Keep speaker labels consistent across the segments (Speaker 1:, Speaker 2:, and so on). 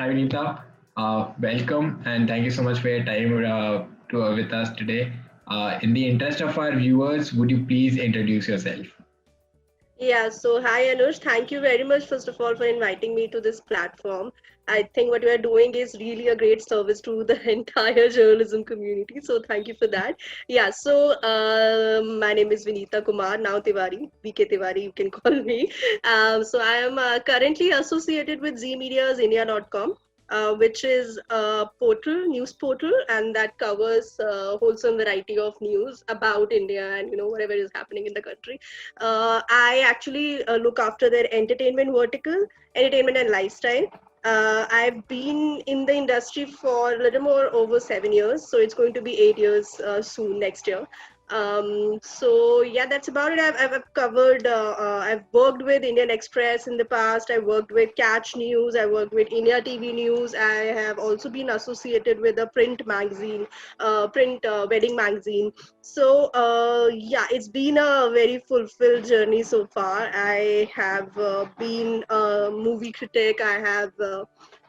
Speaker 1: Hi, Vineeta. Welcome and thank you so much for your time with us today. In the interest of our viewers, would you please introduce yourself?
Speaker 2: Yeah, so hi Anush, thank you very much first of all for inviting me to this platform. I think what you are doing is really a great service to the entire journalism community. So thank you for that. Yeah, so my name is Vineeta Kumar, now Tiwari, VK Tiwari, you can call me. So I am currently associated with zmediasindia.com, which is a portal, news portal, and that covers wholesome variety of news about India and whatever is happening in the country. I actually look after their entertainment vertical, entertainment and lifestyle. I've been in the industry for a little more over 7 years, so it's going to be 8 years soon next year. So yeah, that's about it. I've covered. I've worked with Indian Express in the past. I worked with Catch News. I worked with India TV News. I have also been associated with a print magazine, print wedding magazine. So yeah, it's been a very fulfilled journey so far. I have been a movie critic. I have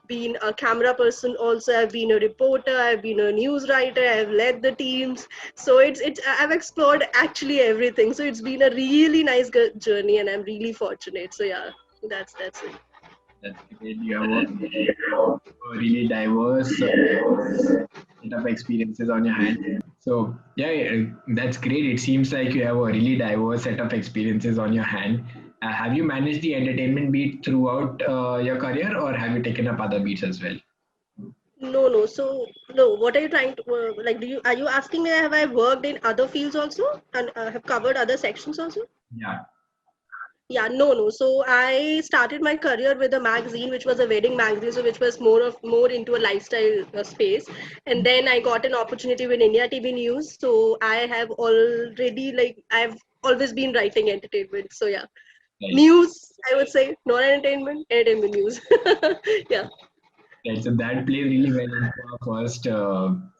Speaker 2: been a camera person also. I've been a reporter. I've been a news writer. I've led the teams. So it's I've explored actually everything. So it's been a really nice journey, and I'm really fortunate. So yeah, that's it.
Speaker 1: That's great. You have a really diverse set of experiences on your hand. So, yeah, that's great. It seems like you have a really diverse set of experiences on your hand. Have you managed the entertainment beat throughout your career, or have you taken up other beats as well?
Speaker 2: No, no. So no. What are you trying to like? Are you asking me? Have I worked in other fields also and have covered other sections also?
Speaker 1: Yeah.
Speaker 2: Yeah, no, no. So I started my career with a magazine, which was a wedding magazine, so which was more into a lifestyle space. And then I got an opportunity with India TV News. So I have already I've always been writing entertainment. So yeah,
Speaker 1: Right.
Speaker 2: news. I would say not entertainment, entertainment news. Yeah.
Speaker 1: Right, so that plays really well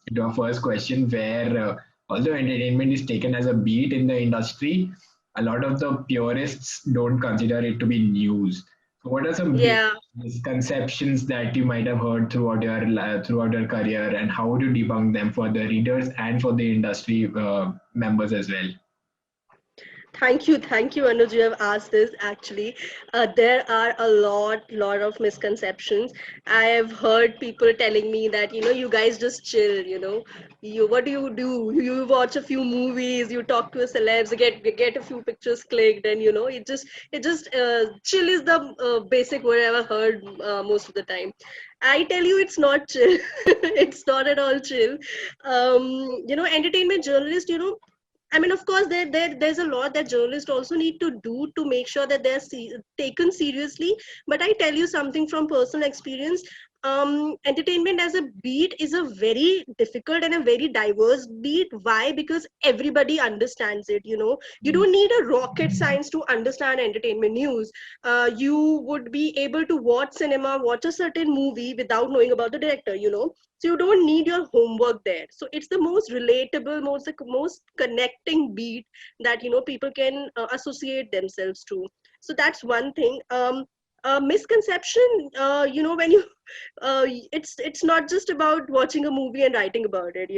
Speaker 1: into our first question, where although entertainment is taken as a beat in the industry, a lot of the purists don't consider it to be news. So, what are some basic
Speaker 2: Yeah.
Speaker 1: misconceptions that you might have heard throughout your career, and how would you debunk them for the readers and for the industry members as well?
Speaker 2: Thank you, Anuj. You have asked this actually. There are a lot of misconceptions. I have heard people telling me that you guys just chill. What do you do? You watch a few movies, you talk to a celebs, get a few pictures clicked, and it just chill is the basic word I ever heard most of the time. I tell you, it's not chill. It's not at all chill. Entertainment journalists, I mean, of course, there's a lot that journalists also need to do to make sure that they're taken seriously. But I tell you something from personal experience. Entertainment as a beat is a very difficult and a very diverse beat. Why? Because everybody understands it. You don't need a rocket science to understand entertainment news. You would be able to watch cinema, watch a certain movie without knowing about the director. So you don't need your homework there. So it's the most relatable, most connecting beat that people can associate themselves to. So that's one thing. Misconception, when you it's not just about watching a movie and writing about it.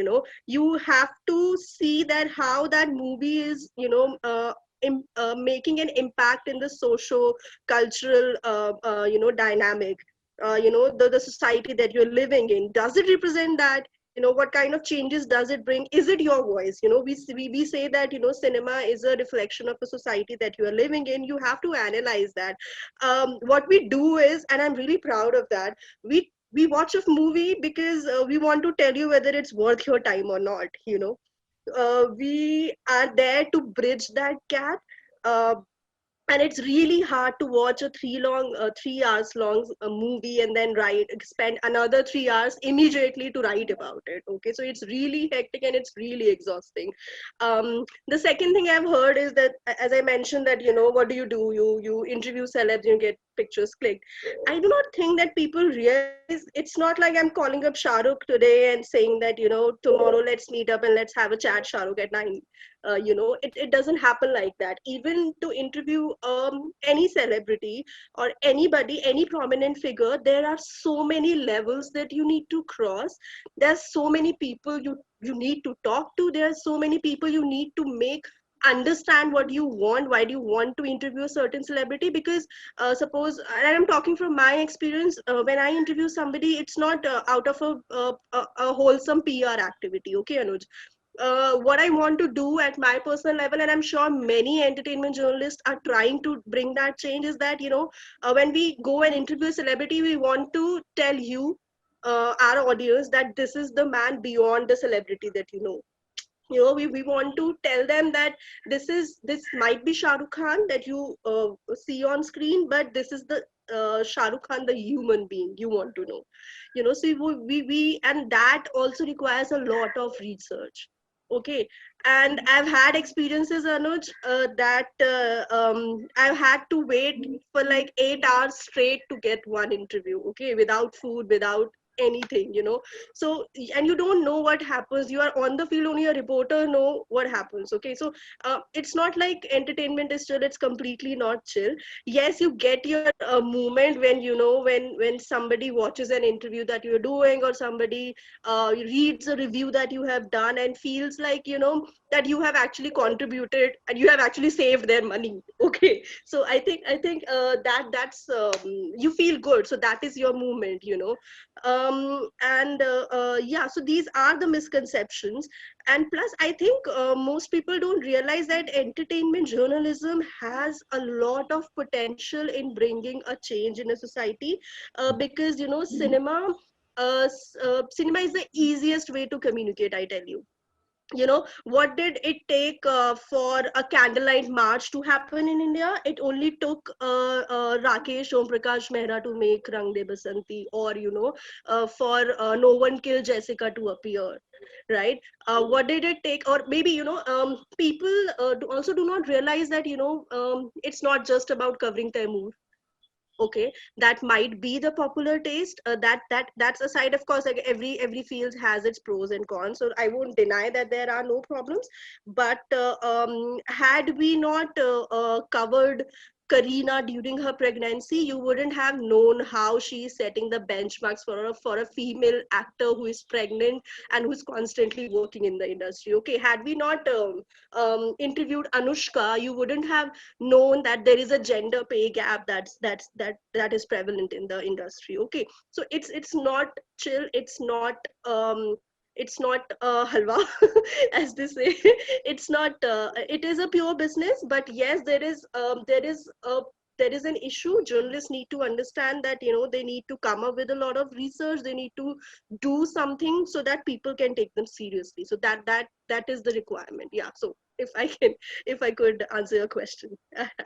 Speaker 2: You have to see that how that movie is making an impact in the socio cultural dynamic, the society that you're living in. Does it represent that? What kind of changes does it bring? Is it your voice? We say that cinema is a reflection of a society that you are living in. You have to analyze that. What we do is, and I'm really proud of that, we watch a movie because we want to tell you whether it's worth your time or not. We are there to bridge that gap. uh, and it's really hard to watch a 3 hours long movie and then spend another 3 hours immediately to write about it. Okay, so it's really hectic and it's really exhausting. The second thing I've heard is that, as I mentioned, that what do? You interview celebs, you get pictures clicked. I do not think that people realize it's not like I'm calling up Shahrukh today and saying that, tomorrow let's meet up and let's have a chat, Shahrukh, at 9. It doesn't happen like that. Even to interview any celebrity or anybody, any prominent figure, there are so many levels that you need to cross. There's so many people you need to talk to. There's so many people you need to make understand what you want. Why do you want to interview a certain celebrity? Because suppose, and I'm talking from my experience, when I interview somebody, it's not out of a wholesome PR activity, okay, Anuj. What I want to do at my personal level, and I'm sure many entertainment journalists are trying to bring that change, is that, when we go and interview a celebrity, we want to tell you, our audience, that this is the man beyond the celebrity that you know. We want to tell them that this might be Shah Rukh Khan that you see on screen, but this is the Shah Rukh Khan, the human being you want to know. So and that also requires a lot of research. Okay, and I've had experiences, Anuj, that I've had to wait for like 8 hours straight to get one interview. Okay, without food, without anything. So, and you don't know what happens. You are on the field, only a reporter know what happens. Okay, so it's not like entertainment is chill. It's completely not chill. Yes, you get your moment when, when somebody watches an interview that you're doing, or somebody reads a review that you have done and feels like, that you have actually contributed and you have actually saved their money. Okay, so I think that's you feel good, so that is your movement. And yeah, so these are the misconceptions. And plus, I think most people don't realize that entertainment journalism has a lot of potential in bringing a change in a society, because cinema is the easiest way to communicate, I tell you. What did it take for a candlelight march to happen in India? It only took Rakesh Om Prakash Mehra to make Rang De Basanti, or for No One Killed Jessica to appear, right? What did it take? Or maybe, people also do not realize that, it's not just about covering Taimur. Okay, that might be the popular taste. That's aside. Of course, like every field has its pros and cons, so I won't deny that there are no problems. But had we not covered Karina during her pregnancy, you wouldn't have known how she is setting the benchmarks for a female actor who is pregnant and who's constantly working in the industry. Okay, had we not interviewed Anushka, you wouldn't have known that there is a gender pay gap that is prevalent in the industry. Okay, so it's not chill. It's not halwa, as they say. It's not. It is a pure business, but yes, there is an issue. Journalists need to understand that, they need to come up with a lot of research. They need to do something so that people can take them seriously. So that is the requirement. Yeah. So if I could answer your question,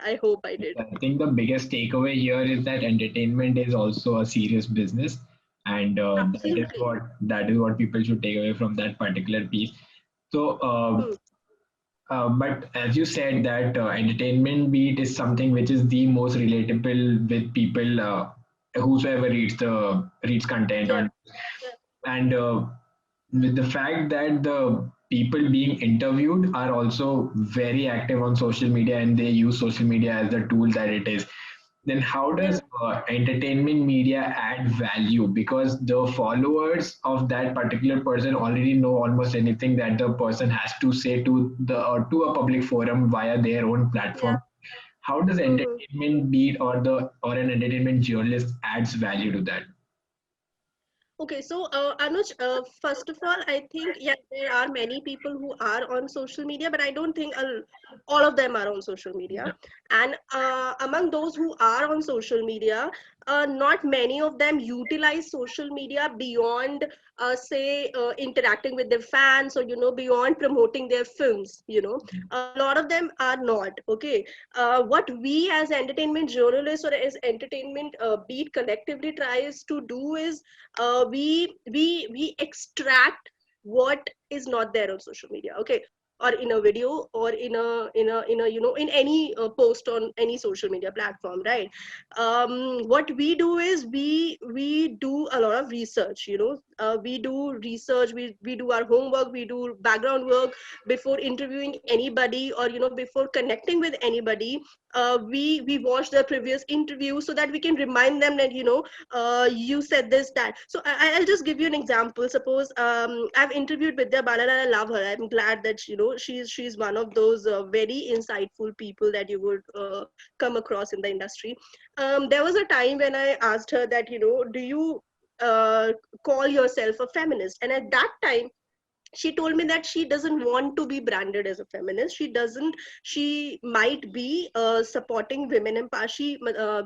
Speaker 2: I hope I did.
Speaker 1: I think the biggest takeaway here is that entertainment is also a serious business, and
Speaker 2: Absolutely.
Speaker 1: that is what people should take away from that particular piece. So,
Speaker 2: Hmm.
Speaker 1: but as you said, that entertainment beat is something which is the most relatable with people, whosoever reads content
Speaker 2: Yeah.
Speaker 1: on, and with the fact that the people being interviewed are also very active on social media and they use social media as the tool that it is, then how
Speaker 2: Yeah.
Speaker 1: does entertainment media add value? Because the followers of that particular person already know almost anything that the person has to say to a public forum via their own
Speaker 2: Yeah.
Speaker 1: platform. How does
Speaker 2: Hmm.
Speaker 1: entertainment beat or an entertainment journalist adds value to that?
Speaker 2: Okay, so Anuj, first of all, I think, yeah, there are many people who are on social media, but I don't think all of them are on social media. And among those who are on social media, not many of them utilize social media beyond, say, interacting with their fans, or beyond promoting their films. A lot of them are not. Okay, what we as entertainment journalists or as entertainment beat collectively tries to do is, we extract what is not there on social media. Okay, or in a video or in a in any post on any social media platform, right? What we do is we do a lot of research, we do research, we do our homework, we do background work before interviewing anybody, or before connecting with anybody. We watch the previous interview so that we can remind them that you said this, that. So I'll just give you an example. Suppose I've interviewed Vidya Balan and I love her. I'm glad that she's one of those very insightful people that you would come across in the industry. There was a time when I asked her that do you uh, call yourself a feminist? And at that time she told me that she doesn't want to be branded as a feminist. She might be supporting women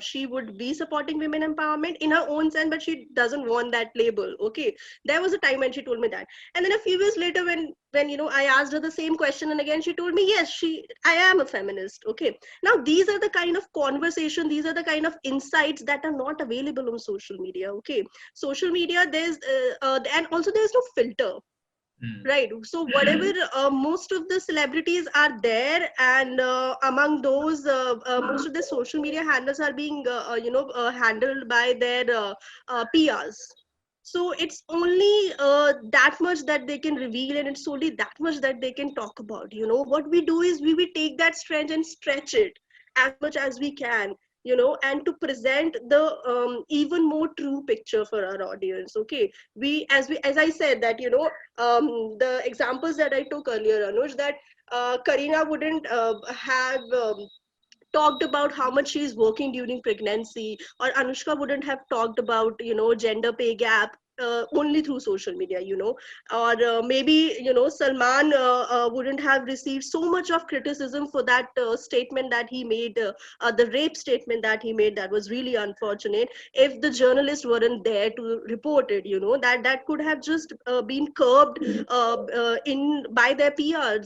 Speaker 2: she would be supporting women empowerment in her own sense, but she doesn't want that label. Okay, there was a time when she told me that. And then a few years later, when I asked her the same question, and again she told me, yes, I am a feminist. Okay, now these are the kind of conversation, these are the kind of insights that are not available on social media. Okay, social media, and also there's no filter.
Speaker 1: Mm.
Speaker 2: Right. So whatever, most of the celebrities are there, and among those, most of the social media handles are being, handled by their PRs. So it's only that much that they can reveal, and it's only that much that they can talk about. What we do is we take that strength and stretch it as much as we can. And to present the even more true picture for our audience. Okay, as I said that the examples that I took earlier, Anuj, that Karina wouldn't have talked about how much she's working during pregnancy, or Anushka wouldn't have talked about gender pay gap only through social media, or maybe Salman wouldn't have received so much of criticism for that statement that he made, the rape statement that he made, that was really unfortunate. If the journalists weren't there to report it, that could have just been curbed in by their PR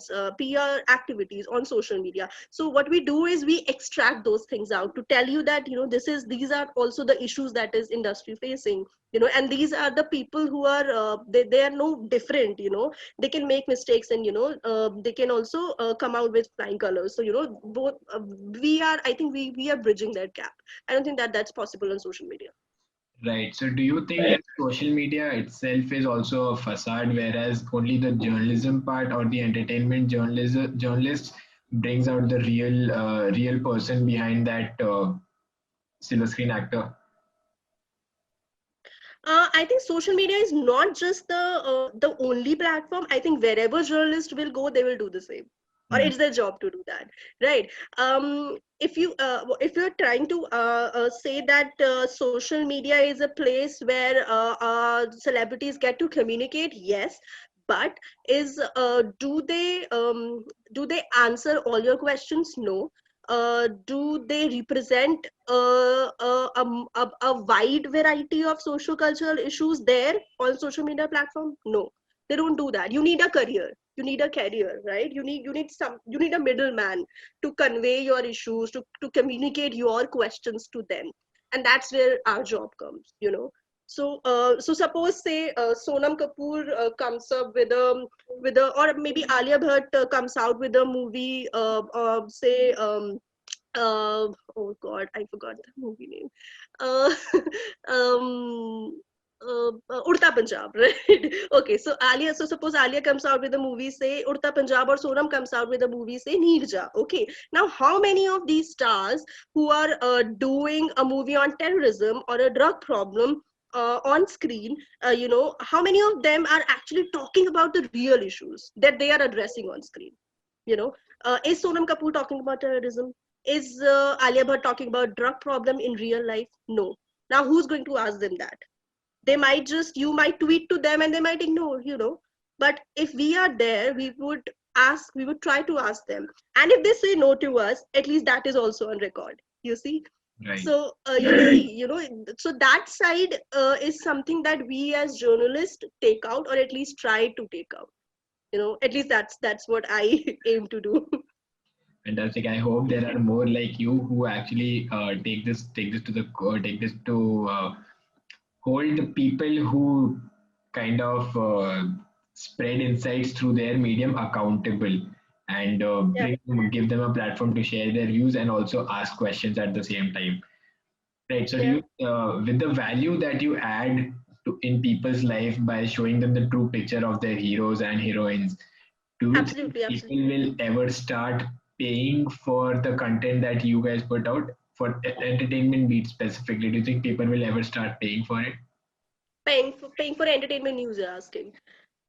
Speaker 2: activities on social media. So what we do is we extract those things out to tell you that these are also the issues that is industry facing. And these are the people who are they are no different. They can make mistakes, and they can also come out with flying colors. So both I think we are bridging that gap. I don't think that that's possible on social media.
Speaker 1: Right. So, do you think that social media itself is also a facade, whereas only the journalism part or the entertainment journalists brings out the real person behind that silver screen actor?
Speaker 2: I think social media is not just the only platform. I think wherever journalists will go, they will do the same, or
Speaker 1: Hmm.
Speaker 2: it's their job to do that, right? If you're trying to say that social media is a place where celebrities get to communicate, yes, but is do they answer all your questions? No. Do they represent a wide variety of social cultural issues there on social media platform? No, they don't do that. You need a career, right? You need a middleman to convey your issues, to communicate your questions to them. And that's where our job comes. So suppose, say, Sonam Kapoor comes up with a, or maybe Alia Bhatt comes out with a movie, say, oh god, I forgot the movie name. uh, um Urta Punjab, right? Okay, so suppose Alia comes out with a movie, say Urta Punjab, or Sonam comes out with a movie, say Neerja. Okay, now how many of these stars who are doing a movie on terrorism or a drug problem on screen, how many of them are actually talking about the real issues that they are addressing on screen? you know is Sonam Kapoor talking about terrorism? Is Alia Bhatt talking about drug problem in real life? No. Now who's going to ask them that? They might just, you might tweet to them and they might ignore. But if we are there, we would try to ask them. And if they say no to us, at least that is also on record, you see.
Speaker 1: Right.
Speaker 2: So so that side is something that we as journalists take out, or at least try to take out. At least that's what I aim to do.
Speaker 1: Fantastic. I hope there are more like you who actually take this to the take this to hold the people who kind of spread insights through their medium accountable and
Speaker 2: Yeah,
Speaker 1: give them a platform to share their views and also ask questions at the same time. Right. So, do
Speaker 2: yeah,
Speaker 1: you, with the value that you add in people's life by showing them the true picture of their heroes and heroines, do you think
Speaker 2: absolutely,
Speaker 1: people
Speaker 2: absolutely.
Speaker 1: will ever start paying for the content that you guys put out for entertainment beat specifically? Do you think people will ever start paying for it?
Speaker 2: Paying for entertainment news, you're asking.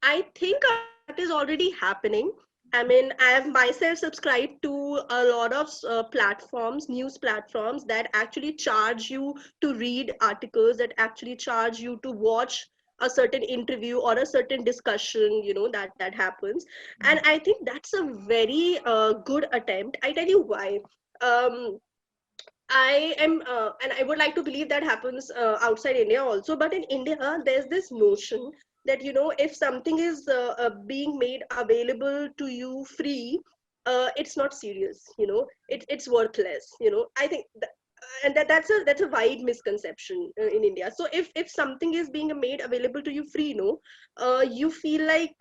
Speaker 2: I think that is already happening. I mean, I have myself subscribed to a lot of platforms, news platforms that actually charge you to read articles, that actually charge you to watch a certain interview or a certain discussion, that happens. And I think that's a very good attempt. I tell you why. Um, I am, and I would like to believe that happens outside India also. But in India, there's this notion that if something is being made available to you free, it's not serious. It's worthless. I think. And that's a wide misconception in India. So if something is being made available to you free, you feel like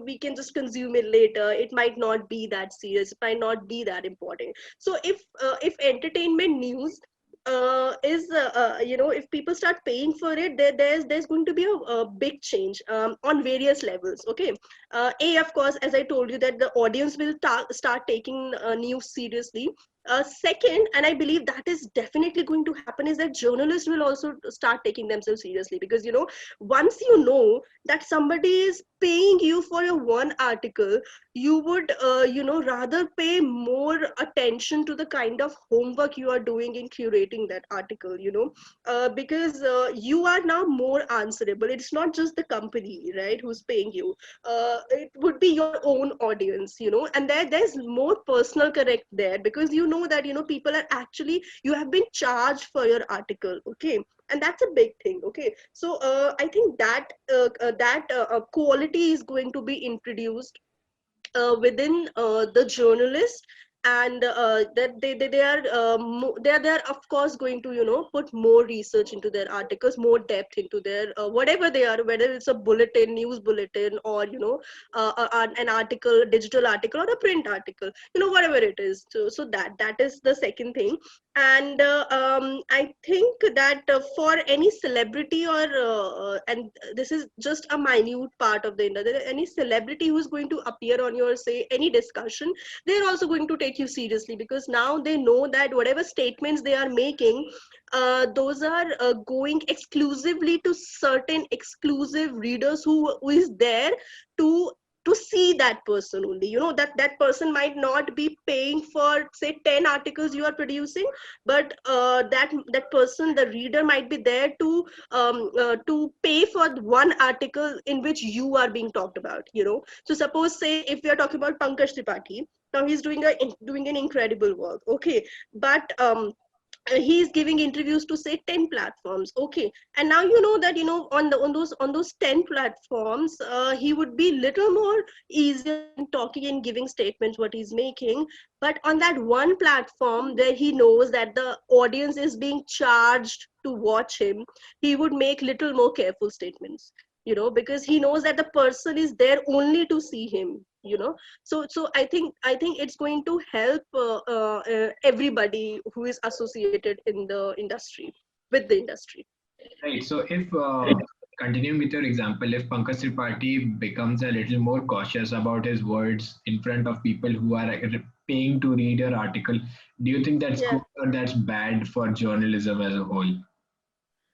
Speaker 2: we can just consume it later. It might not be that serious. It might not be that important. So if entertainment news is if people start paying for it, there's going to be a big change on various levels. Okay, of course, as I told you, that the audience will start taking news seriously. Second, and I believe that is definitely going to happen, is that journalists will also start taking themselves seriously, because once that somebody is paying you for your one article, you would rather pay more attention to the kind of homework you are doing in curating that article, because you are now more answerable. It's not just the company, right, who's paying you. It would be your own audience, and there's more personal correct there, because that people are actually, you have been charged for your article. Okay, and that's a big thing. Okay, so I think that quality is going to be introduced within the journalist, and that they're of course going to put more research into their articles, more depth into their whatever they are, whether it's a bulletin, news bulletin, or an article, digital article, or a print article, whatever it is. So that is the second thing. And I think that for any celebrity, or and this is just a minute part of the industry, any celebrity who's going to appear on your, say, any discussion, they're also going to take you seriously, because now they know that whatever statements they are making, those are going exclusively to certain exclusive readers who is there to see that person only. That person might not be paying for, say, 10 articles you are producing, but that person, the reader, might be there to pay for one article in which you are being talked about. So suppose, say, if we are talking about Pankaj Tripathi, now he's doing an incredible work. Okay, but he's giving interviews to, say, 10 platforms. Okay, and now that on those 10 platforms, he would be little more easier in talking and giving statements what he's making. But on that one platform, there he knows that the audience is being charged to watch him, he would make little more careful statements, because he knows that the person is there only to see him. So I think it's going to help everybody who is associated in the industry, with the industry.
Speaker 1: Right. So, if continuing with your example, if Pankaj Tripathi becomes a little more cautious about his words in front of people who are paying to read your article, do you think that's
Speaker 2: Yeah.
Speaker 1: good or that's bad for journalism as a whole?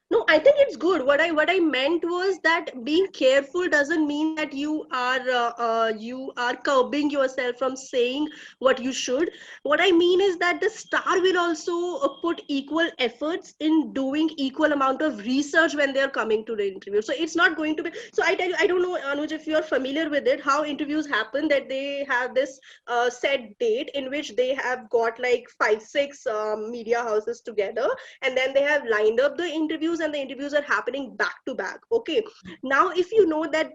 Speaker 2: No, I think it's good. What I meant was that being careful doesn't mean that you are curbing yourself from saying what you should. What I mean is that the star will also put equal efforts in doing equal amount of research when they are coming to the interview. So it's not going to be. So I tell you, I don't know, Anuj, if you are familiar with it, how interviews happen. That they have this set date in which they have got like 5 6 media houses together, and then they have lined up the interviews, and the interviews are happening back to back. Okay, now if you know that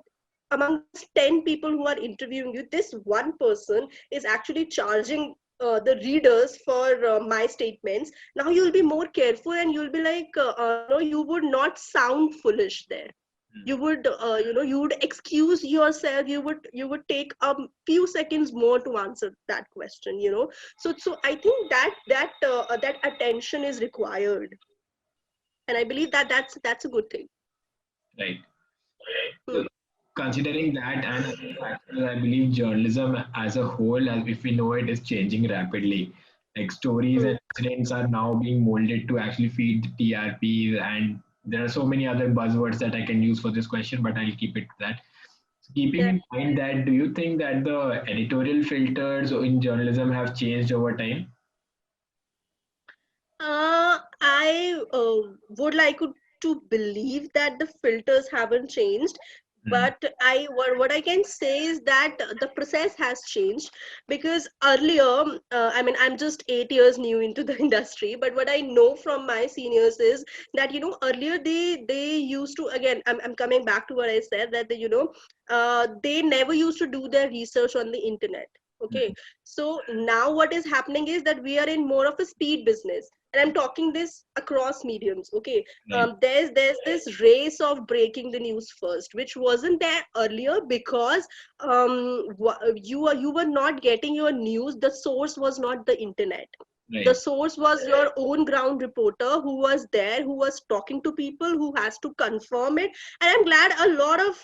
Speaker 2: among those 10 people who are interviewing you, this one person is actually charging the readers for my statements, now you'll be more careful, and you'll be like you would not sound foolish there. You would you would excuse yourself, you would take a few seconds more to answer that question, so I think that attention is required, and I believe that that's a good thing.
Speaker 1: Right.
Speaker 2: Hmm.
Speaker 1: So considering that and other factors, I believe journalism as a whole, as if we know it, is changing rapidly. Like stories
Speaker 2: Hmm.
Speaker 1: and incidents are now being molded to actually feed the TRPs, and there are so many other buzzwords that I can use for this question, but I'll keep it to that. So keeping
Speaker 2: Yeah.
Speaker 1: in mind that, do you think that the editorial filters in journalism have changed over time?
Speaker 2: I would like to believe that the filters haven't changed,
Speaker 1: Hmm.
Speaker 2: but what I can say is that the process has changed, because earlier, I mean, I'm just 8 years new into the industry, but what I know from my seniors is that earlier they used to, again, I'm coming back to what I said, that they never used to do their research on the internet. Okay,
Speaker 1: Hmm.
Speaker 2: so now what is happening is that we are in more of a speed business, and I'm talking this across mediums. Okay,
Speaker 1: Right.
Speaker 2: there's this race of breaking the news first, which wasn't there earlier, because you were not getting your news. The source was not the internet. The
Speaker 1: Right.
Speaker 2: source was your own ground reporter who was there, who was talking to people, who has to confirm it. And I'm glad a lot of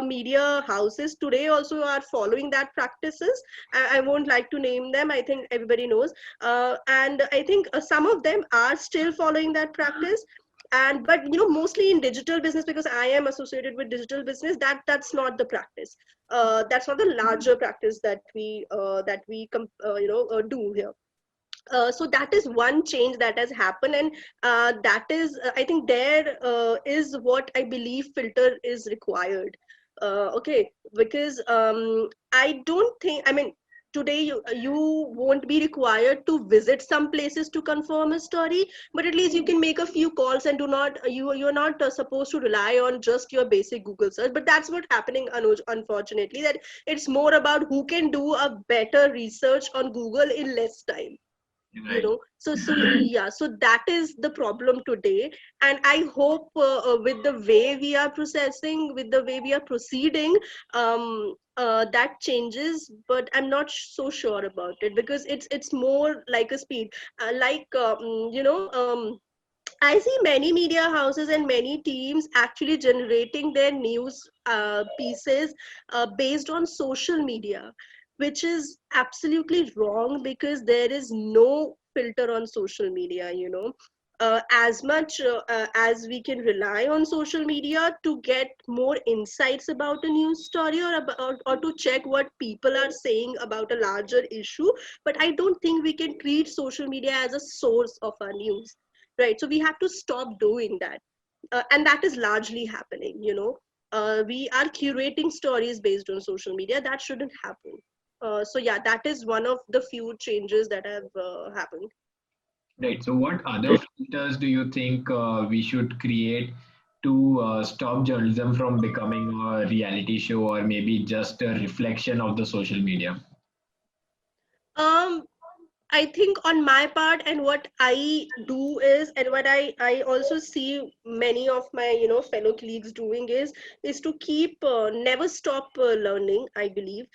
Speaker 2: media houses today also are following that practices. I won't like to name them, I think everybody knows. And I think some of them are still following that practice. And but mostly in digital business, because I am associated with digital business, that's not the practice. That's not the larger practice that we do here. So that is one change that has happened, and that is, I think, there is what I believe filter is required. Okay, because I don't think, I mean, today you won't be required to visit some places to confirm a story, but at least you can make a few calls, and do not you're not supposed to rely on just your basic Google search. But that's what happening, Anuj, unfortunately, that it's more about who can do a better research on Google in less time.
Speaker 1: Right.
Speaker 2: So yeah, so that is the problem today. And I hope, with the way we are processing, with the way we are proceeding, that changes, but I'm not so sure about it, because it's more like a speed, I see many media houses and many teams actually generating their news pieces based on social media, which is absolutely wrong, because there is no filter on social media. As much as we can rely on social media to get more insights about a news story, or to check what people are saying about a larger issue, but I don't think we can treat social media as a source of our news, right? So we have to stop doing that, and that is largely happening. We are curating stories based on social media. That shouldn't happen. So yeah, that is one of the few changes that have happened.
Speaker 1: Right. So, what other filters do you think we should create to stop journalism from becoming a reality show or maybe just a reflection of the social media?
Speaker 2: um I think on my part, and what I do is, and what I also see many of my fellow colleagues doing is to keep never stop learning. I believe,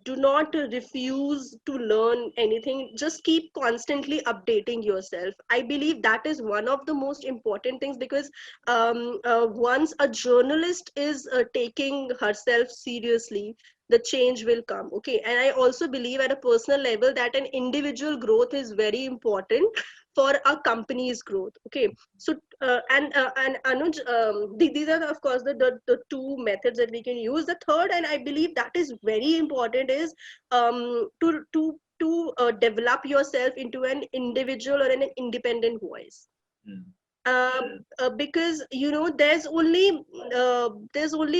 Speaker 2: do not refuse to learn anything. Just keep constantly updating yourself. I believe that is one of the most important things, because once a journalist is taking herself seriously, the change will come. Okay, and I also believe at a personal level that an individual growth is very important for a company's growth. Okay, so and Anuj, these are of course the two methods that we can use. The third, and I believe that is very important, is to develop yourself into an individual or an independent voice.
Speaker 1: Mm.
Speaker 2: Because there's only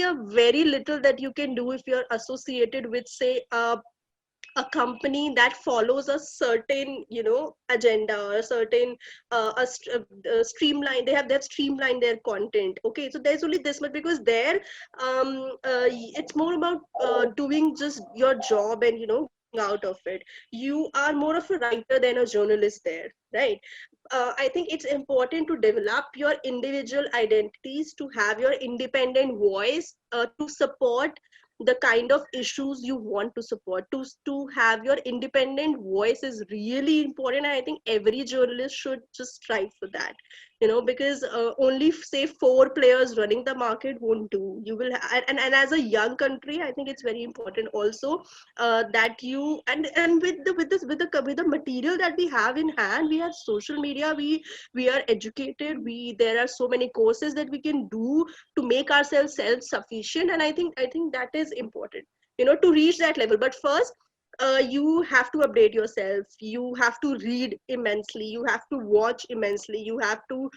Speaker 2: a very little that you can do if you're associated with, say, a company that follows a certain agenda, or a certain streamline. They have streamlined their content. Okay, so there's only this much, because there it's more about doing just your job, and out of it. You are more of a writer than a journalist there, right? I think it's important to develop your individual identities, to have your independent voice, to support the kind of issues you want to support. To have your independent voice is really important. I think every journalist should just strive for that, because only say four players running the market won't do. You will and as a young country, I think it's very important also, that you and with the material that we have in hand. We have social media, we are educated, we there are so many courses that we can do to make ourselves self sufficient. And I think that is important, to reach that level. But first, you have to update yourself, you have to read immensely, you have to watch immensely, you have to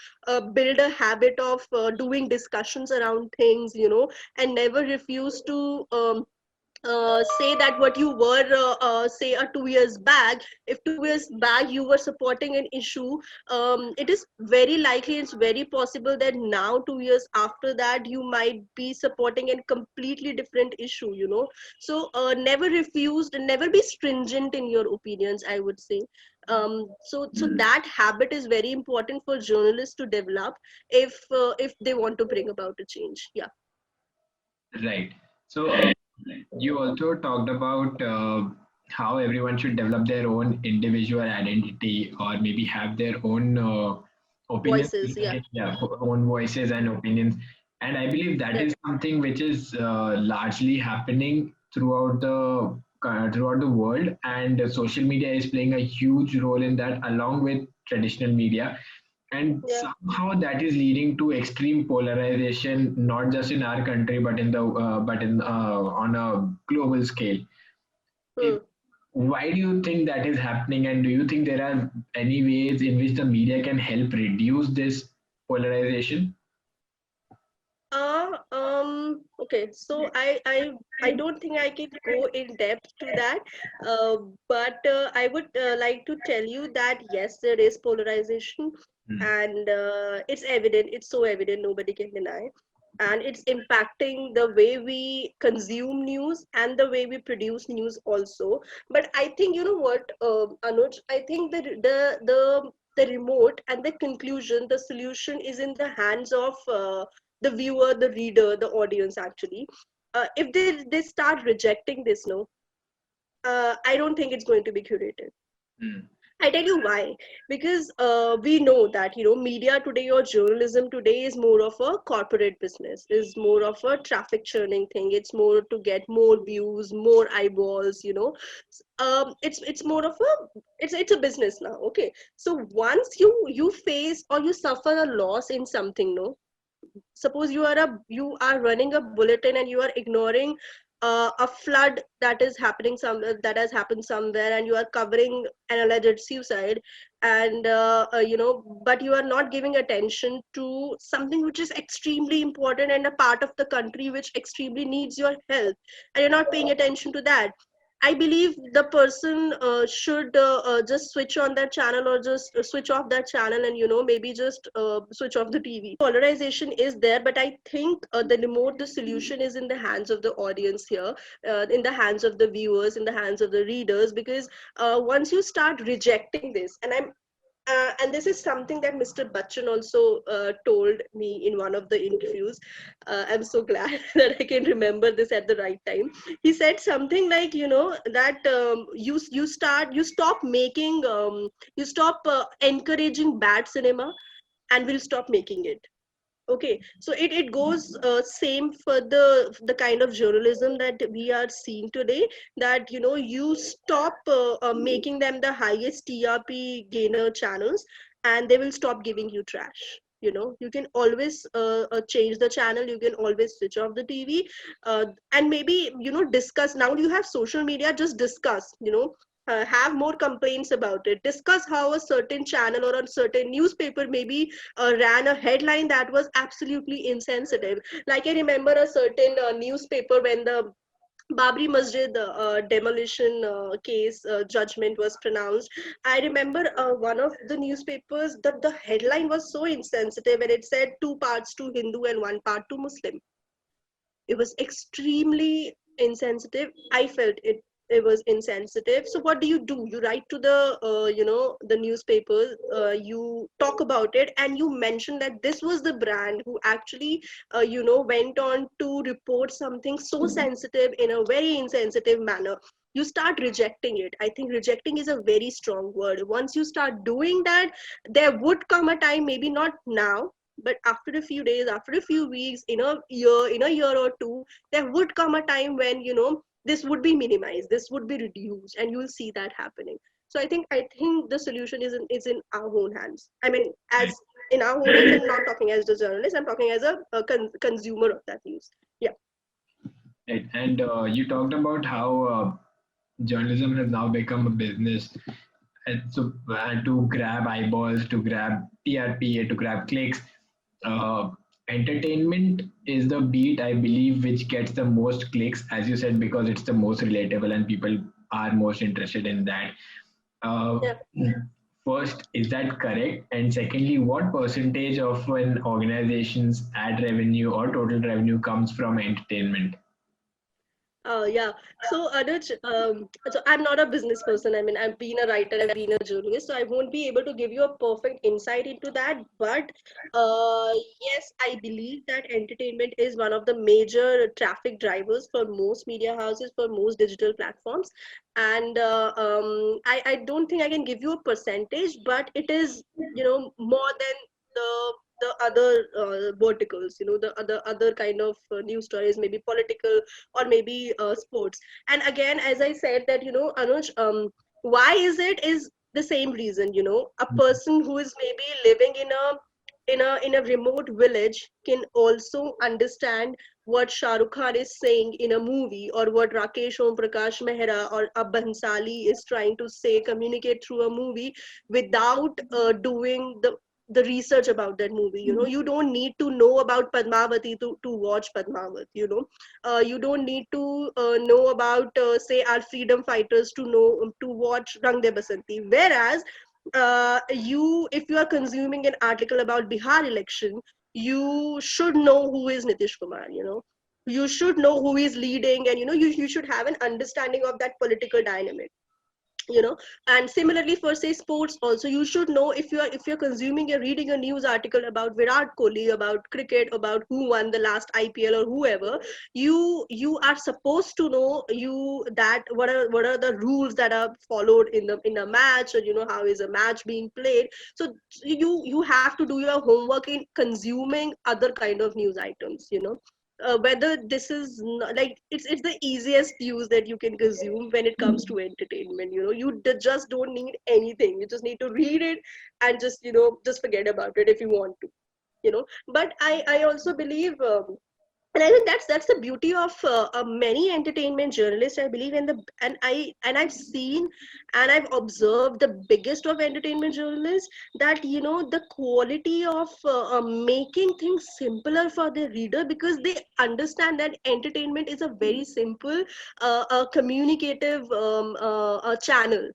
Speaker 2: build a habit of doing discussions around things, and never refuse to say that what you were say 2 years back. If 2 years back you were supporting an issue, it is very likely, it's very possible that now 2 years after that you might be supporting a completely different issue. So never refuse, never be stringent in your opinions, I would say. So that habit is very important for journalists to develop if they want to bring about a change. Yeah.
Speaker 1: Right. So you also talked about how everyone should develop their own individual identity, or maybe have their own opinions,
Speaker 2: Voices. Yeah.
Speaker 1: yeah, own voices and opinions. And I believe that
Speaker 2: Yeah.
Speaker 1: is something which is largely happening throughout the world, and social media is playing a huge role in that, along with traditional media. And
Speaker 2: Yeah.
Speaker 1: somehow that is leading to extreme polarization, not just in our country, but in on a global scale. If,
Speaker 2: Hmm.
Speaker 1: why do you think that is happening, and do you think there are any ways in which the media can help reduce this polarization?
Speaker 2: Okay. So I don't think I can go in depth to that. Uh, but I would like to tell you that yes, there is polarization,
Speaker 1: Hmm.
Speaker 2: and it's evident. It's so evident, nobody can deny. And it's impacting the way we consume news and the way we produce news also. But I think, you know what, Anuj, I think the remote and the conclusion, the solution is in the hands of the viewer, the reader, the audience actually. If they start rejecting this, no, I don't think it's going to be curated.
Speaker 1: Hmm.
Speaker 2: I tell you why. Because we know that, media today or journalism today is more of a corporate business, is more of a traffic churning thing. It's more to get more views, more eyeballs. It's more of it's a business now. Okay, so once you face or you suffer a loss in something, no, suppose you are running a bulletin and you are ignoring a flood that is happening somewhere, that has happened somewhere, and you are covering an alleged suicide, and but you are not giving attention to something which is extremely important and a part of the country which extremely needs your help, and you're not paying attention to that. I believe the person should just switch on that channel, or just switch off that channel, and maybe just switch off the TV. Polarization is there, but I think the remote, the solution is in the hands of the audience here, in the hands of the viewers, in the hands of the readers. Because once you start rejecting this, and this is something that Mr. Bachchan also told me in one of the interviews. I'm so glad that I can remember this at the right time. He said something like, that you stop making, you stop encouraging bad cinema, and we'll stop making it. Okay, so it goes same for the kind of journalism that we are seeing today. That you stop making them the highest TRP gainer channels, and they will stop giving you trash. You can always change the channel, you can always switch off the TV, and maybe discuss. Now you have social media, just discuss, have more complaints about it, discuss how a certain channel or a certain newspaper maybe ran a headline that was absolutely insensitive. Like I remember a certain newspaper when the Babri Masjid demolition case judgment was pronounced. I remember one of the newspapers that the headline was so insensitive, and it said two parts to Hindu and one part to Muslim. It was extremely insensitive. I felt it. it was insensitive. So what do? You write to the the newspaper, you talk about it, and you mention that this was the brand who actually went on to report something so sensitive in a very insensitive manner. You start rejecting it. I think rejecting is a very strong word. Once you start doing that, there would come a time, maybe not now, but after a few days, after a few weeks, in a year or two, there would come a time when this would be minimized, this would be reduced, and you will see that happening. So I think the solution is in our own hands. I mean, as in our own hands, I'm not talking as a journalist, I'm talking as a consumer of that news. Yeah.
Speaker 1: Right. And you talked about how journalism has now become a business, and so to grab eyeballs, to grab TRP, to grab clicks. Uh, Entertainment is the beat, I believe, which gets the most clicks, as you said, because it's the most relatable and people are most interested in that. Uh,
Speaker 2: Yeah.
Speaker 1: First, is that correct? And secondly, what percentage of an organization's ad revenue or total revenue comes from entertainment?
Speaker 2: Yeah. So, Anuj, so I'm not a business person. I mean, I've been a writer, I've been a journalist, so I won't be able to give you a perfect insight into that. But uh, yes, I believe that entertainment is one of the major traffic drivers for most media houses, for most digital platforms. And I don't think I can give you a percentage, but it is, more than the other verticals, the other kind of news stories, maybe political or maybe sports. And again, as I said that, Anuj, why is the same reason. A person who is maybe living in a remote village can also understand what Shah Rukh Khan is saying in a movie, or what Rakesh Om Prakash Mehra or Abhansali is trying to say, communicate through a movie, without doing the research about that movie. You don't need to know about Padmavati to watch Padmavati. You don't need to know about, say, our freedom fighters to watch Rang De Basanti. Whereas, if you are consuming an article about Bihar election, you should know who is Nitish Kumar. You should know who is leading, and you should have an understanding of that political dynamic. And similarly for, say, sports also, you should know, if you're consuming, you're reading a news article about Virat Kohli, about cricket, about who won the last IPL or whoever, you are supposed to know, what are the rules that are followed in a match, or how is a match being played. So you have to do your homework in consuming other kind of news items. Whether this is like, it's the easiest use that you can consume when it comes to entertainment. Just don't need anything, you just need to read it, and just forget about it if you want to. But I also believe, and I think that's the beauty of many entertainment journalists, I believe. And I've seen and I've observed the biggest of entertainment journalists, that the quality of making things simpler for the reader, because they understand that entertainment is a very simple, communicative channel,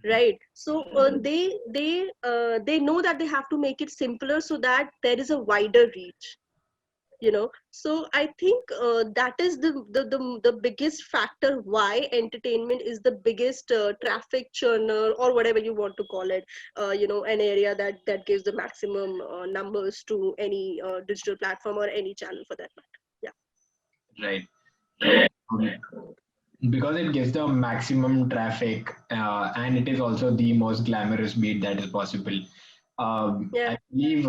Speaker 2: right? So they know that they have to make it simpler so that there is a wider reach. So I think that is the biggest factor why entertainment is the biggest traffic churner, or whatever you want to call it. An area that gives the maximum numbers to any digital platform, or any channel for that matter.
Speaker 1: Right. Um, because it gives the maximum traffic, and it is also the most glamorous beat that is possible.
Speaker 2: Yeah.
Speaker 1: I believe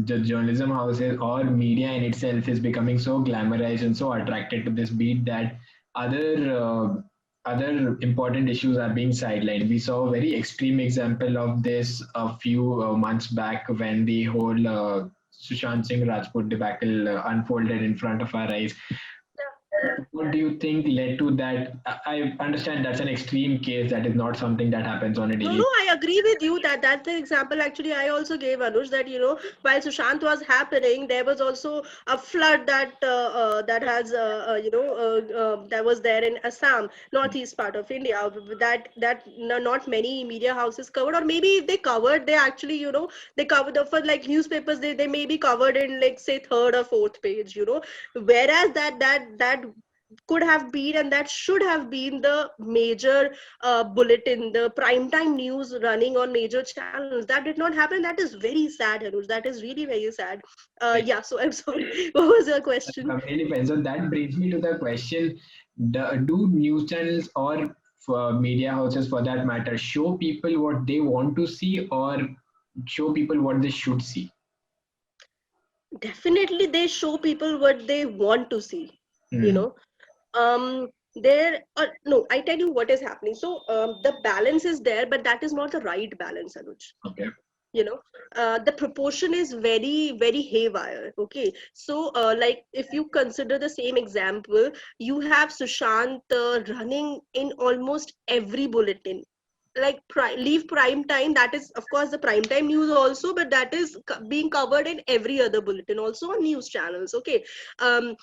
Speaker 1: the journalism houses or media in itself is becoming so glamorized and so attracted to this beat that other other important issues are being sidelined. We saw a very extreme example of this a few months back when the whole Sushant Singh Rajput debacle unfolded in front of our eyes.
Speaker 2: Yeah.
Speaker 1: What do you think led to that? I understand that's an extreme case. That is not something that happens on a
Speaker 2: No, no,
Speaker 1: daily.
Speaker 2: I agree with you that that's the example actually I also gave, Anush, that while Sushant was happening, there was also a flood that was there in Assam, northeast part of India, that not many media houses covered, or maybe if they covered, they actually they covered for, like, newspapers, they may be covered in, like, say, third or fourth page. Whereas that could have been and that should have been the major bulletin, the primetime news running on major channels. That did not happen. That is very sad, Anuj. That is really very sad. Yeah, so I'm sorry. What was your question?
Speaker 1: Completely fine. So that brings me to the question: do news channels or media houses, for that matter, show people what they want to see, or show people what they should see?
Speaker 2: Definitely, they show people what they want to see. You
Speaker 1: Hmm.
Speaker 2: know, there. No, I tell you what is happening. So the balance is there, but that is not the right balance, Anuj.
Speaker 1: Okay.
Speaker 2: You know, the proportion is very haywire. Okay, so like if you consider the same example, you have Sushant running in almost every bulletin, like leave prime time, that is of course the prime time news also, but that is being covered in every other bulletin also on news channels. Okay, um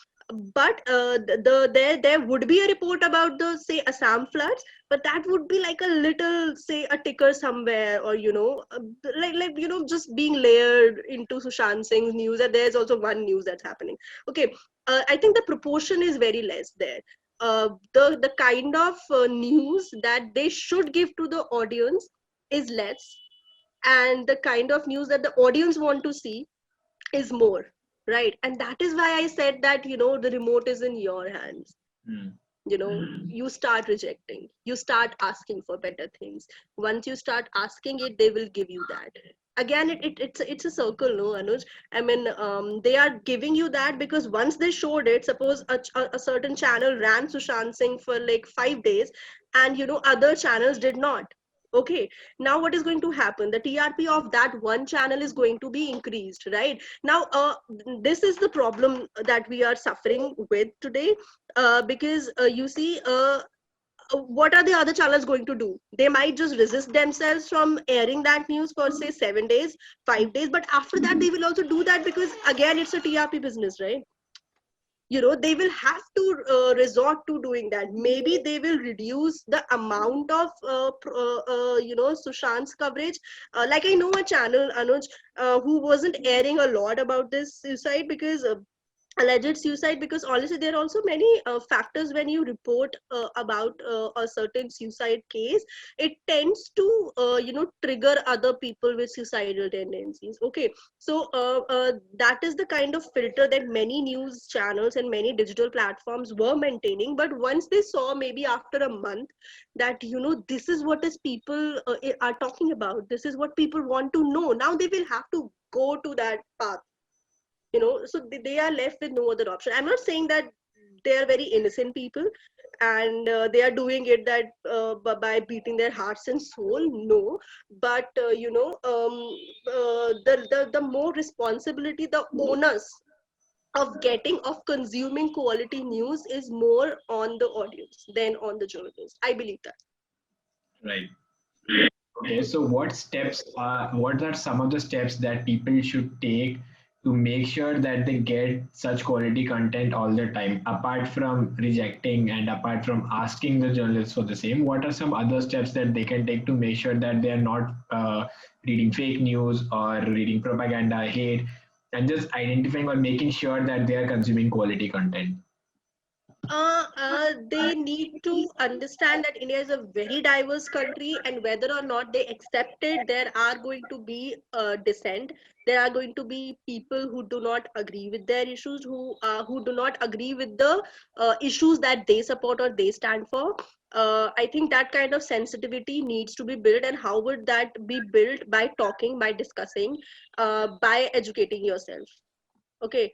Speaker 2: but there would be a report about the, say, Assam floods, but that would be like a little, say, a ticker somewhere, or just being layered into Sushant Singh's news, and there's also one news that's happening. Okay, I think the proportion is very less there. The kind of news that they should give to the audience is less, and the kind of news that the audience want to see is more, right? And that is why I said that, the remote is in your hands.
Speaker 1: Hmm.
Speaker 2: You start rejecting, you start asking for better things. Once you start asking it, they will give you that. Again, it's a circle, no, Anuj? I mean, they are giving you that because once they showed it, suppose a certain channel ran Sushant Singh for like 5 days, and other channels did not. Okay, now what is going to happen? The TRP of that one channel is going to be increased, right? Now, this is the problem that we are suffering with today, because you see, what are the other channels going to do? They might just resist themselves from airing that news for, say, 7 days, 5 days, but after that they will also do that because again it's a TRP business, right? They will have to resort to doing that. Maybe they will reduce the amount of Sushant's coverage. Like, I know a channel, Anuj, who wasn't airing a lot about this suicide because alleged suicide, because honestly there are also many factors when you report about a certain suicide case. It tends to trigger other people with suicidal tendencies. Okay, so that is the kind of filter that many news channels and many digital platforms were maintaining, but once they saw, maybe after a month, that this is what is people are talking about, this is what people want to know, now they will have to go to that path. So they are left with no other option. I'm not saying that they are very innocent people, and they are doing it that by beating their hearts and soul, no. But the more responsibility, the onus of getting, of consuming quality news is more on the audience than on the journalist. I believe that.
Speaker 1: Right. Okay, so what are some of the steps that people should take to make sure that they get such quality content all the time? Apart from rejecting and apart from asking the journalists for the same, what are some other steps that they can take to make sure that they are not reading fake news or reading propaganda, hate, and just identifying or making sure that they are consuming quality content?
Speaker 2: They need to understand that India is a very diverse country, and whether or not they accept it, there are going to be dissent. There are going to be people who do not agree with their issues, who do not agree with the issues that they support or they stand for. I think that kind of sensitivity needs to be built, and how would that be built? By talking, by discussing, by educating yourself. Okay,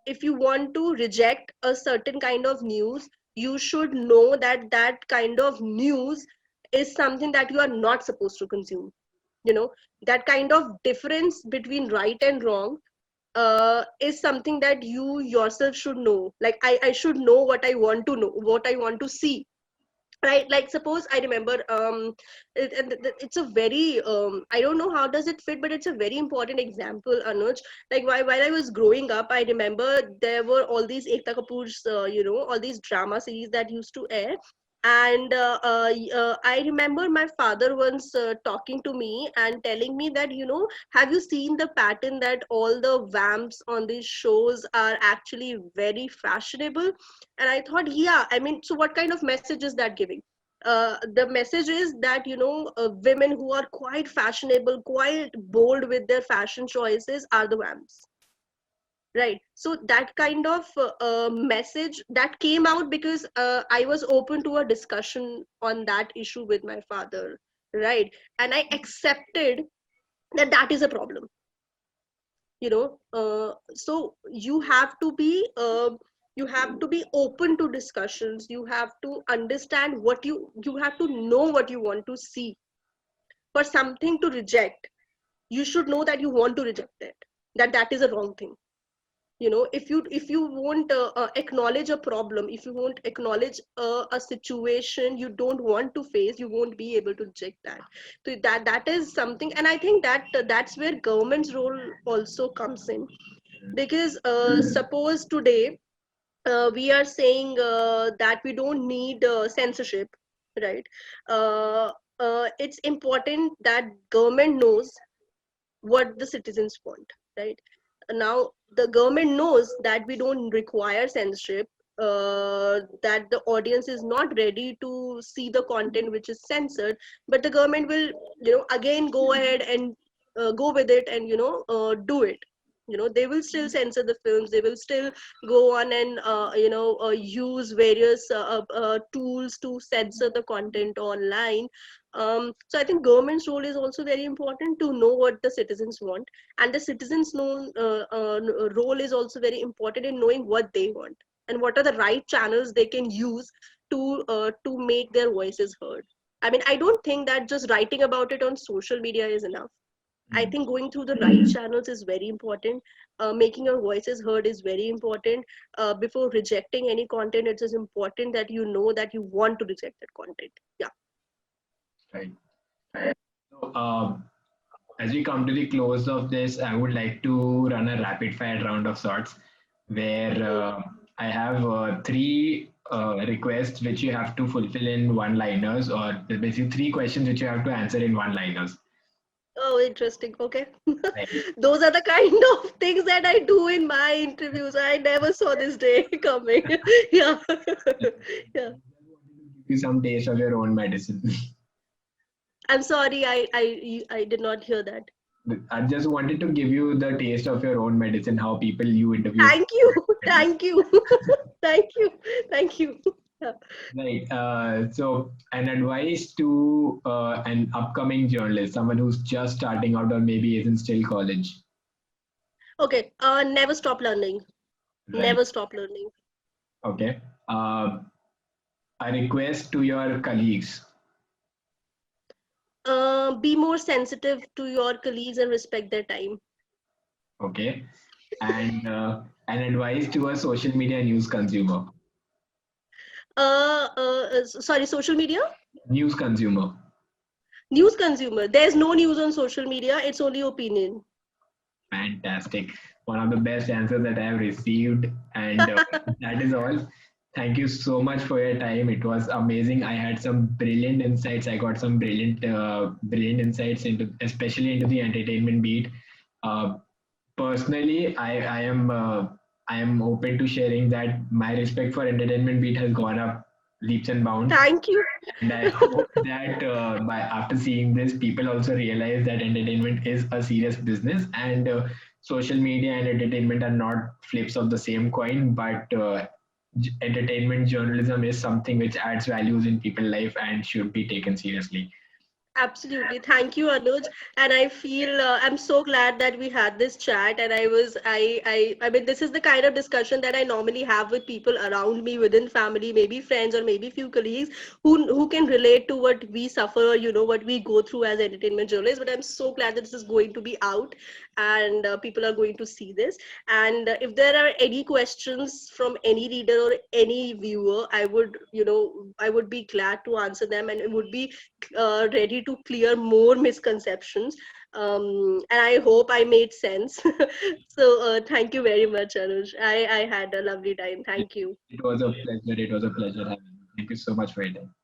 Speaker 2: if you want to reject a certain kind of news, you should know that that kind of news is something that you are not supposed to consume. you know that kind of difference between right and wrong is something that you yourself should know. Like, I should know what I want to know, what I want to see, right? Like, suppose I remember, it's a very, I don't know how does it fit, but it's a very important example, Anuj. Like, while I was growing up, I remember there were all these Ekta Kapoor's, all these drama series that used to air. And I remember my father once talking to me and telling me that, have you seen the pattern that all the vamps on these shows are actually very fashionable? And I thought, yeah, I mean, so what kind of message is that giving? The message is that, women who are quite fashionable, quite bold with their fashion choices are the vamps. Right. So that kind of message that came out because I was open to a discussion on that issue with my father. Right. And I accepted that that is a problem. So you have to be open to discussions. You have to understand you have to know what you want to see. For something to reject, you should know that you want to reject it, that is a wrong thing. If you won't acknowledge a problem, if you won't acknowledge a situation you don't want to face, you won't be able to reject that. So that is something, and I think that that's where government's role also comes in. Because suppose today we are saying that we don't need censorship, right? uh, it's important that government knows what the citizens want, right? Now the government knows that we don't require censorship, that the audience is not ready to see the content which is censored, but the government will, again go ahead and go with it and do it. They will still censor the films, they will still go on and use various tools to censor the content online. So I think government's role is also very important to know what the citizens want, and the citizens' role is also very important in knowing what they want and what are the right channels they can use to make their voices heard. I mean, I don't think that just writing about it on social media is enough. I think going through the right channels is very important. Making your voices heard is very important. Before rejecting any content, it is important that you know that you want to reject that content. Yeah.
Speaker 1: Right. So, as we come to the close of this, I would like to run a rapid fire round of sorts where I have three requests which you have to fulfill in one liners, or basically three questions which you have to answer in one liners.
Speaker 2: Oh, interesting. Okay.
Speaker 1: Right.
Speaker 2: Those are the kind of things that I do in my interviews. I never saw this day coming. Yeah. Yeah.
Speaker 1: Give you some taste of your own medicine.
Speaker 2: I'm sorry, I did not hear that.
Speaker 1: I just wanted to give you the taste of your own medicine, how people you interview.
Speaker 2: Thank you. Thank you. Thank you. Thank you. Yeah.
Speaker 1: Right. So, an advice to an upcoming journalist, someone who's just starting out or maybe is in still college.
Speaker 2: Okay. Never stop learning.
Speaker 1: Right.
Speaker 2: Never stop learning.
Speaker 1: Okay. Uh, a request to your colleagues.
Speaker 2: Be more sensitive to your colleagues and respect their time.
Speaker 1: Okay. And an advice to a social media news consumer.
Speaker 2: Sorry, social media?
Speaker 1: News consumer.
Speaker 2: News consumer. There's no news on social media. It's only opinion.
Speaker 1: Fantastic. One of the best answers that I have received. And that is all. Thank you so much for your time. It was amazing. I had some brilliant insights. I got some brilliant insights into, especially into the entertainment beat. Uh, Personally, I am open to sharing that my respect for entertainment beat has gone up leaps and bounds.
Speaker 2: Thank you.
Speaker 1: And I hope that by after seeing this, people also realize that entertainment is a serious business, and social media and entertainment are not flips of the same coin. But entertainment journalism is something which adds values in people's life and should be taken seriously.
Speaker 2: Absolutely. Thank you, Anuj. And I feel I'm so glad that we had this chat. And I mean, this is the kind of discussion that I normally have with people around me, within family, maybe friends, or maybe few colleagues who can relate to what we suffer, or, what we go through as entertainment journalists. But I'm so glad that this is going to be out, and people are going to see this. And if there are any questions from any reader or any viewer, I would be glad to answer them, and it would be ready to clear more misconceptions. And I hope I made sense. So thank you very much, Anuj. I had a lovely time. Thank you.
Speaker 1: It was a pleasure. It was a pleasure having you. Thank you so much for your time.